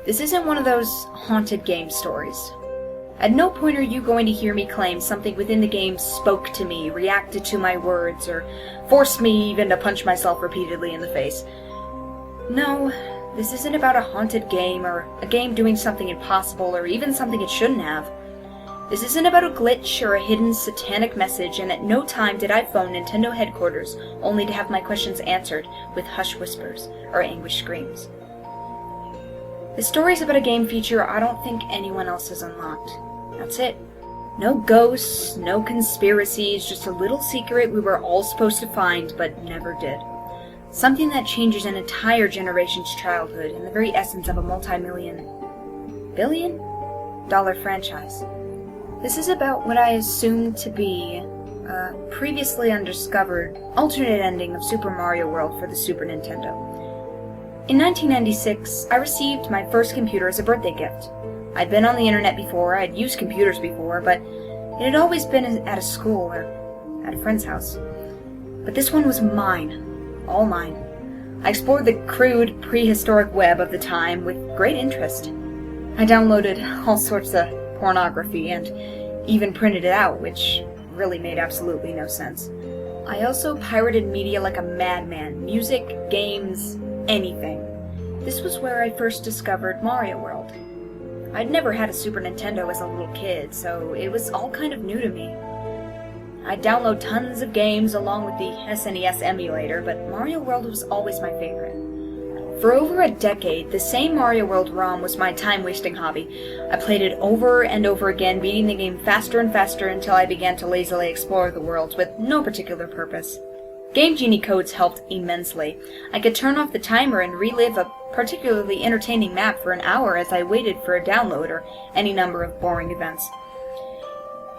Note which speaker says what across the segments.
Speaker 1: This isn't one of those haunted game stories. At no point are you going to hear me claim something within the game spoke to me, reacted to my words, or forced me even to punch myself repeatedly in the face. No, this isn't about a haunted game, or a game doing something impossible, or even something it shouldn't have. This isn't about a glitch or a hidden satanic message, and at no time did I phone Nintendo headquarters only to have my questions answered with hushed whispers or anguished screams. The story's about a game feature I don't think anyone else has unlocked. That's it. No ghosts, no conspiracies, just a little secret we were all supposed to find but never did. Something that changes an entire generation's childhood and the very essence of a billion-dollar franchise. This is about what I assumed to be a previously undiscovered alternate ending of Super Mario World for the Super Nintendo. In 1996, I received my first computer as a birthday gift. I'd been on the internet before, I'd used computers before, but it had always been at a school or at a friend's house. But this one was mine. All mine. I explored the crude, prehistoric web of the time with great interest. I downloaded all sorts of pornography and even printed it out, which really made absolutely no sense. I also pirated media like a madman. Music, games, anything. This was where I first discovered Mario World. I'd never had a Super Nintendo as a little kid, so it was all kind of new to me. I'd download tons of games along with the SNES emulator, but Mario World was always my favorite. For over a decade, the same Mario World ROM was my time-wasting hobby. I played it over and over again, beating the game faster and faster until I began to lazily explore the world with no particular purpose. Game Genie codes helped immensely. I could turn off the timer and relive a particularly entertaining map for an hour as I waited for a download or any number of boring events.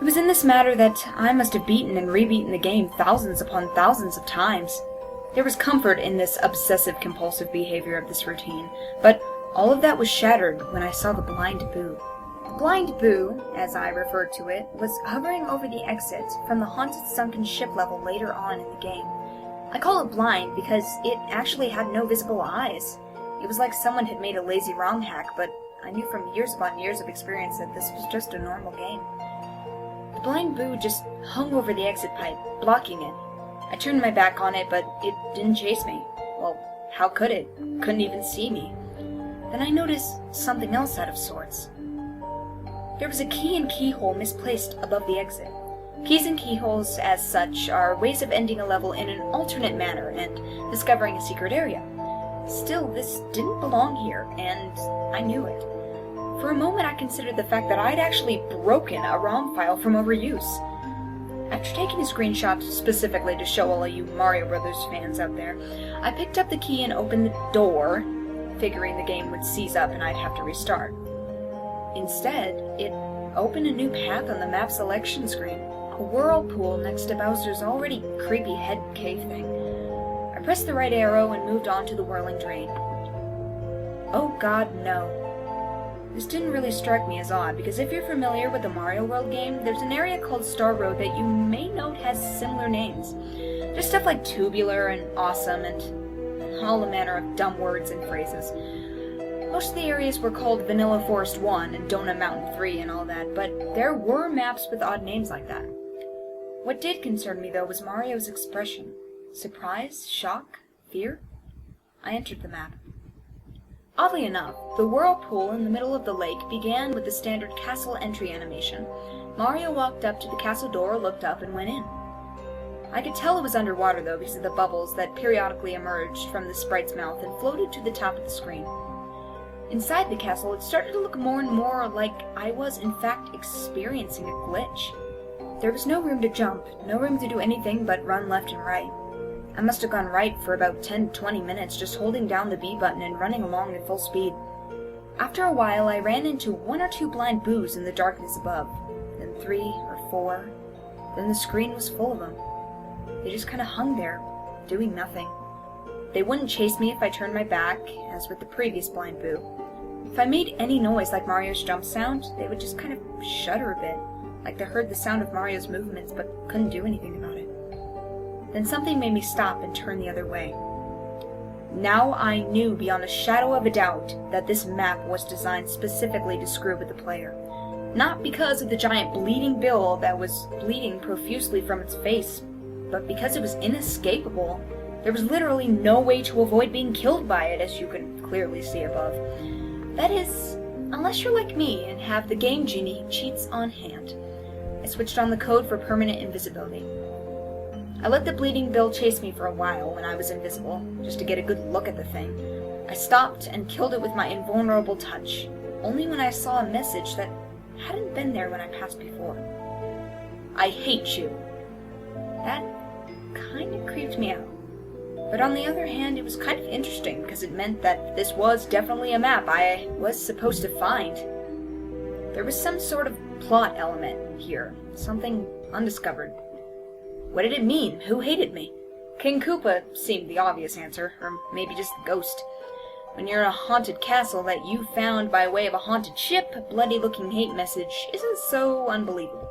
Speaker 1: It was in this matter that I must have beaten and rebeaten the game thousands upon thousands of times. There was comfort in this obsessive-compulsive behavior of this routine, but all of that was shattered when I saw the Blind Boo. The Blind Boo, as I referred to it, was hovering over the exit from the haunted sunken ship level later on in the game. I call it blind because it actually had no visible eyes. It was like someone had made a lazy ROM hack, but I knew from years upon years of experience that this was just a normal game. The Blind Boo just hung over the exit pipe, blocking it. I turned my back on it, but it didn't chase me. Well, how could it? Couldn't even see me. Then I noticed something else out of sorts. There was a key and keyhole misplaced above the exit. Keys and keyholes, as such, are ways of ending a level in an alternate manner and discovering a secret area. Still, this didn't belong here, and I knew it. For a moment I considered the fact that I'd actually broken a ROM file from overuse. After taking a screenshot specifically to show all of you Mario Brothers fans out there, I picked up the key and opened the door, figuring the game would seize up and I'd have to restart. Instead, it opened a new path on the map selection screen, a whirlpool next to Bowser's already creepy head cave thing. I pressed the right arrow and moved on to the whirling drain. Oh god, no. This didn't really strike me as odd, because if you're familiar with the Mario World game, there's an area called Star Road that you may note has similar names. There's stuff like tubular and awesome and all the manner of dumb words and phrases. Most of the areas were called Vanilla Forest 1 and Donut Mountain 3 and all that, but there were maps with odd names like that. What did concern me, though, was Mario's expression. Surprise? Shock? Fear? I entered the map. Oddly enough, the whirlpool in the middle of the lake began with the standard castle entry animation. Mario walked up to the castle door, looked up, and went in. I could tell it was underwater, though, because of the bubbles that periodically emerged from the sprite's mouth and floated to the top of the screen. Inside the castle, it started to look more and more like I was, in fact, experiencing a glitch. There was no room to jump, no room to do anything but run left and right. I must have gone right for about 10-20 minutes, just holding down the B button and running along at full speed. After a while, I ran into 1 or 2 blind boos in the darkness above, then 3 or 4, then the screen was full of them. They just kind of hung there, doing nothing. They wouldn't chase me if I turned my back, as with the previous blind boo. If I made any noise like Mario's jump sound, they would just kind of shudder a bit, like they heard the sound of Mario's movements but couldn't do anything about it. Then something made me stop and turn the other way. Now I knew beyond a shadow of a doubt that this map was designed specifically to screw with the player. Not because of the giant bleeding bill that was bleeding profusely from its face, but because it was inescapable. There was literally no way to avoid being killed by it, as you can clearly see above. That is, unless you're like me and have the Game Genie cheats on hand. I switched on the code for permanent invisibility. I let the bleeding bill chase me for a while when I was invisible, just to get a good look at the thing. I stopped and killed it with my invulnerable touch, only when I saw a message that hadn't been there when I passed before. I hate you. That kind of creeped me out. But on the other hand, it was kind of interesting, because it meant that this was definitely a map I was supposed to find. There was some sort of plot element here, something undiscovered. What did it mean? Who hated me? King Koopa seemed the obvious answer, or maybe just the ghost. When you're in a haunted castle that you found by way of a haunted ship, a bloody-looking hate message isn't so unbelievable.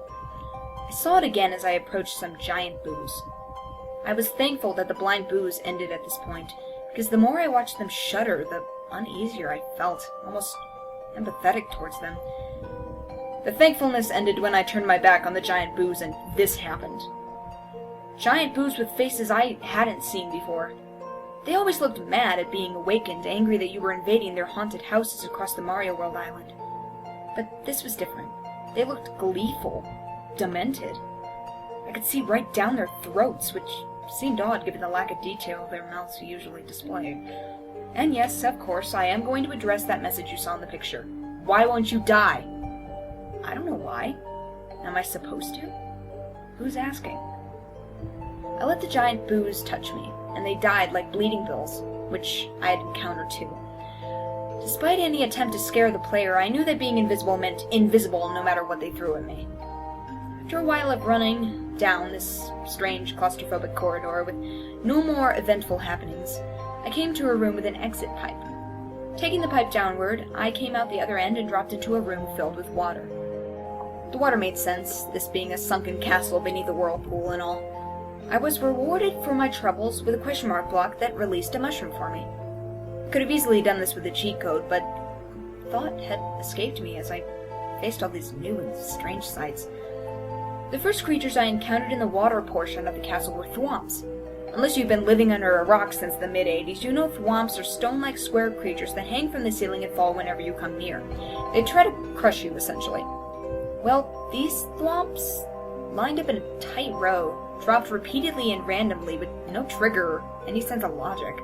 Speaker 1: I saw it again as I approached some giant boos. I was thankful that the blind boos ended at this point, because the more I watched them shudder, the uneasier I felt, almost empathetic towards them. The thankfulness ended when I turned my back on the giant boos and this happened. Giant boos with faces I hadn't seen before. They always looked mad at being awakened, angry that you were invading their haunted houses across the Mario World island. But this was different. They looked gleeful, demented. I could see right down their throats, which seemed odd given the lack of detail their mouths usually displayed. And yes, of course, I am going to address that message you saw in the picture. Why won't you die? I don't know why. Am I supposed to? Who's asking? I let the giant boos touch me, and they died like bleeding bills, which I had encountered too. Despite any attempt to scare the player, I knew that being invisible meant invisible no matter what they threw at me. After a while of running down this strange claustrophobic corridor with no more eventful happenings, I came to a room with an exit pipe. Taking the pipe downward, I came out the other end and dropped into a room filled with water. The water made sense, this being a sunken castle beneath a whirlpool and all. I was rewarded for my troubles with a question mark block that released a mushroom for me. I could have easily done this with a cheat code, but thought had escaped me as I faced all these new and strange sights. The first creatures I encountered in the water portion of the castle were thwomps. Unless you've been living under a rock since the mid-80s, you know thwomps are stone-like square creatures that hang from the ceiling and fall whenever you come near. They try to crush you, essentially. Well, these thwomps lined up in a tight row, dropped repeatedly and randomly with no trigger or any sense of logic.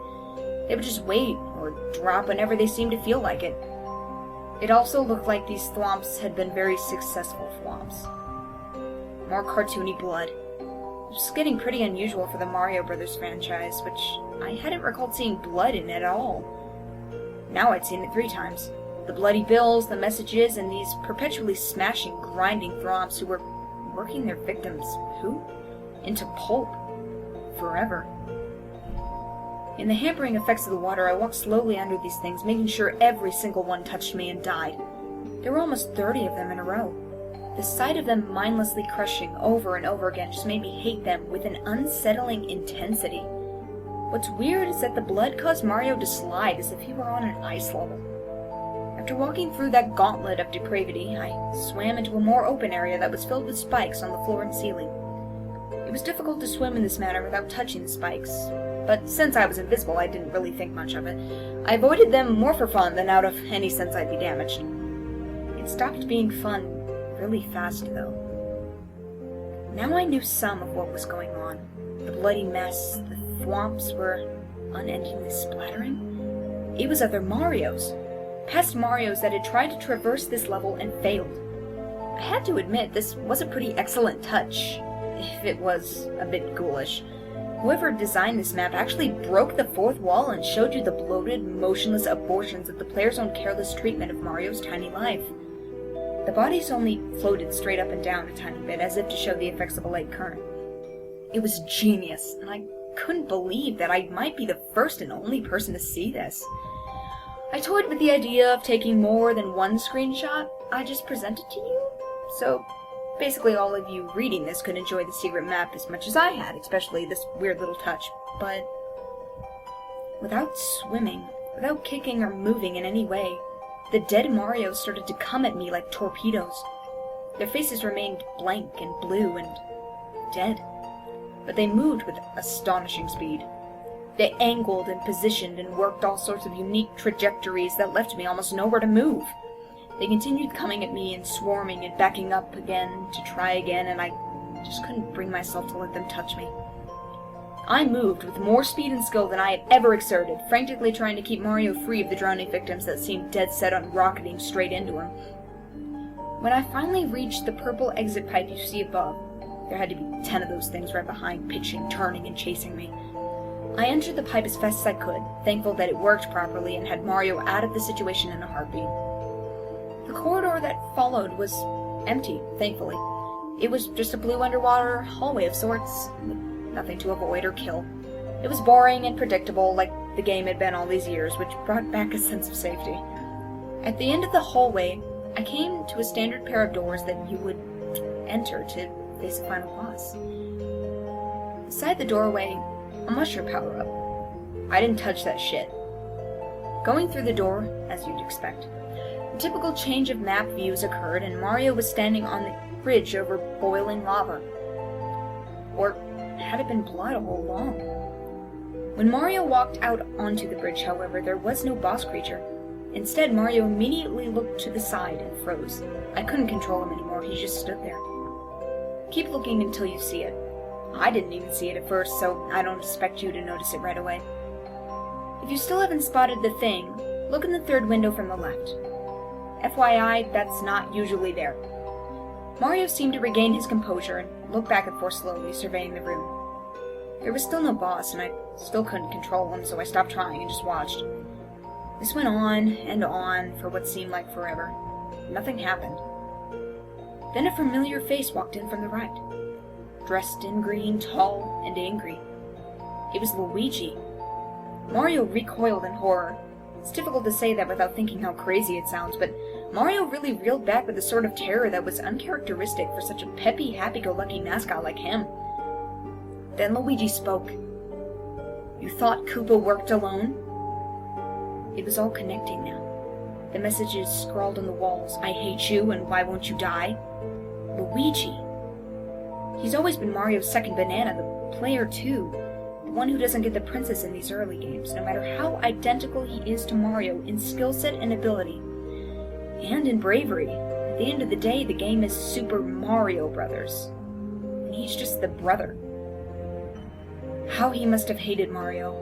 Speaker 1: They would just wait, or drop whenever they seemed to feel like it. It also looked like these thwomps had been very successful thwomps. More cartoony blood. It was getting pretty unusual for the Mario Brothers franchise, which I hadn't recalled seeing blood in it at all. Now I'd seen it 3 times. The bloody bills, the messages, and these perpetually smashing, grinding thwomps who were working their victims, into pulp. Forever. In the hampering effects of the water, I walked slowly under these things, making sure every single one touched me and died. There were almost 30 of them in a row. The sight of them mindlessly crushing over and over again just made me hate them with an unsettling intensity. What's weird is that the blood caused Mario to slide as if he were on an ice level. After walking through that gauntlet of depravity, I swam into a more open area that was filled with spikes on the floor and ceiling. It was difficult to swim in this manner without touching the spikes, but since I was invisible, I didn't really think much of it. I avoided them more for fun than out of any sense I'd be damaged. It stopped being fun really fast, though. Now I knew some of what was going on. The bloody mess, the thwomps were unendingly splattering. It was other Marios. Past Marios that had tried to traverse this level and failed. I had to admit, this was a pretty excellent touch, if it was a bit ghoulish. Whoever designed this map actually broke the fourth wall and showed you the bloated, motionless abortions of the player's own careless treatment of Mario's tiny life. The bodies only floated straight up and down a tiny bit, as if to show the effects of a light current. It was genius, and I couldn't believe that I might be the first and only person to see this. I toyed with the idea of taking more than one screenshot I just presented to you, so basically all of you reading this could enjoy the secret map as much as I had, especially this weird little touch, but Without swimming, without kicking or moving in any way, the dead Marios started to come at me like torpedoes. Their faces remained blank and blue and dead, but they moved with astonishing speed. They angled and positioned and worked all sorts of unique trajectories that left me almost nowhere to move. They continued coming at me and swarming and backing up again to try again, and I just couldn't bring myself to let them touch me. I moved with more speed and skill than I had ever exerted, frantically trying to keep Mario free of the drowning victims that seemed dead set on rocketing straight into him. When I finally reached the purple exit pipe you see above, there had to be 10 of those things right behind, pitching, turning, and chasing me. I entered the pipe as fast as I could, thankful that it worked properly and had Mario out of the situation in a heartbeat. The corridor that followed was empty, thankfully. It was just a blue underwater hallway of sorts, with nothing to avoid or kill. It was boring and predictable, like the game had been all these years, which brought back a sense of safety. At the end of the hallway, I came to a standard pair of doors that you would enter to face the final boss. Beside the doorway, a mushroom power-up. I didn't touch that shit. Going through the door, as you'd expect, a typical change of map views occurred and Mario was standing on the bridge over boiling lava. Or had it been blood all along? When Mario walked out onto the bridge, however, there was no boss creature. Instead, Mario immediately looked to the side and froze. I couldn't control him anymore, he just stood there. Keep looking until you see it. I didn't even see it at first, so I don't expect you to notice it right away. If you still haven't spotted the thing, look in the third window from the left. FYI, that's not usually there. Mario seemed to regain his composure and looked back and forth slowly, surveying the room. There was still no boss, and I still couldn't control him, so I stopped trying and just watched. This went on and on for what seemed like forever. Nothing happened. Then a familiar face walked in from the right. Dressed in green, tall, and angry. It was Luigi. Mario recoiled in horror. It's difficult to say that without thinking how crazy it sounds, but Mario really reeled back with a sort of terror that was uncharacteristic for such a peppy, happy-go-lucky mascot like him. Then Luigi spoke. "You thought Koopa worked alone?" It was all connecting now. The messages scrawled on the walls. "I hate you, and why won't you die?" Luigi. He's always been Mario's second banana, the player too. The one who doesn't get the princess in these early games, no matter how identical he is to Mario in skill set and ability. And in bravery. At the end of the day, the game is Super Mario Brothers. And he's just the brother. How he must have hated Mario.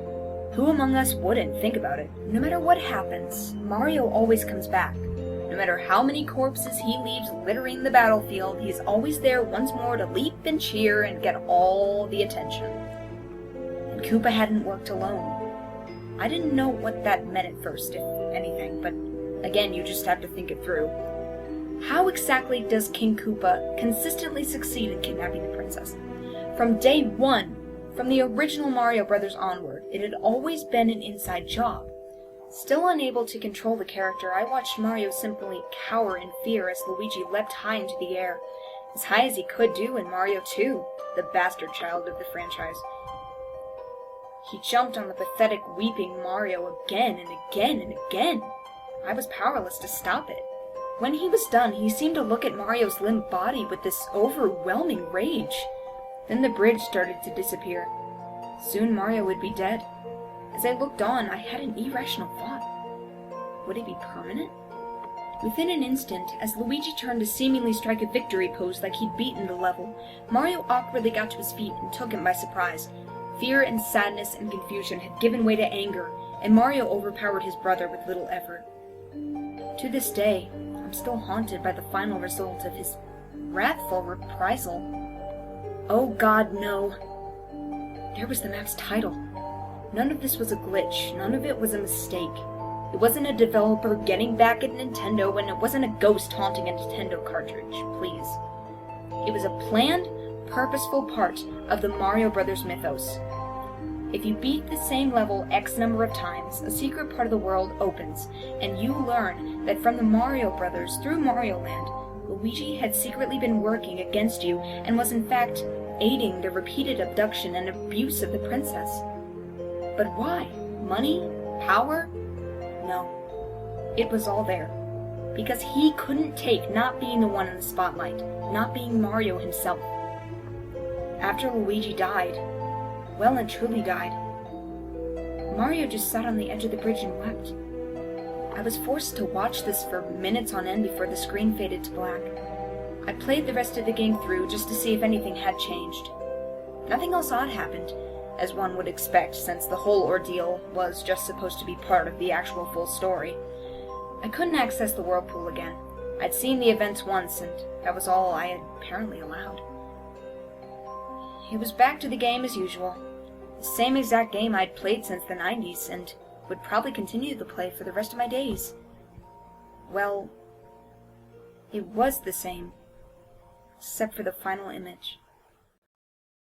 Speaker 1: Who among us wouldn't? Think about it. No matter what happens, Mario always comes back. No matter how many corpses he leaves littering the battlefield, he's always there once more to leap and cheer and get all the attention. And Koopa hadn't worked alone. I didn't know what that meant at first, if anything, but again, you just have to think it through. How exactly does King Koopa consistently succeed in kidnapping the princess? From day one, from the original Mario Brothers onward, it had always been an inside job. Still unable to control the character, I watched Mario simply cower in fear as Luigi leapt high into the air, as high as he could do, and Mario too, the bastard child of the franchise. He jumped on the pathetic, weeping Mario again and again and again. I was powerless to stop it. When he was done, he seemed to look at Mario's limp body with this overwhelming rage. Then the bridge started to disappear. Soon Mario would be dead. As I looked on, I had an irrational thought. Would it be permanent? Within an instant, as Luigi turned to seemingly strike a victory pose like he'd beaten the level, Mario awkwardly got to his feet and took him by surprise. Fear and sadness and confusion had given way to anger, and Mario overpowered his brother with little effort. To this day, I'm still haunted by the final result of his wrathful reprisal. Oh God, no! There was the map's title. None of this was a glitch, none of it was a mistake. It wasn't a developer getting back at Nintendo, and it wasn't a ghost haunting a Nintendo cartridge, please. It was a planned, purposeful part of the Mario Brothers mythos. If you beat the same level X number of times, a secret part of the world opens, and you learn that from the Mario Brothers through Mario Land, Luigi had secretly been working against you and was in fact aiding the repeated abduction and abuse of the princess. But why? Money? Power? No. It was all there. Because he couldn't take not being the one in the spotlight, not being Mario himself. After Luigi died, well and truly died, Mario just sat on the edge of the bridge and wept. I was forced to watch this for minutes on end before the screen faded to black. I played the rest of the game through just to see if anything had changed. Nothing else odd happened, as one would expect since the whole ordeal was just supposed to be part of the actual full story. I couldn't access the whirlpool again. I'd seen the events once, and that was all I had apparently allowed. It was back to the game as usual. The same exact game I'd played since the 90s, and would probably continue to play for the rest of my days. Well, it was the same, except for the final image.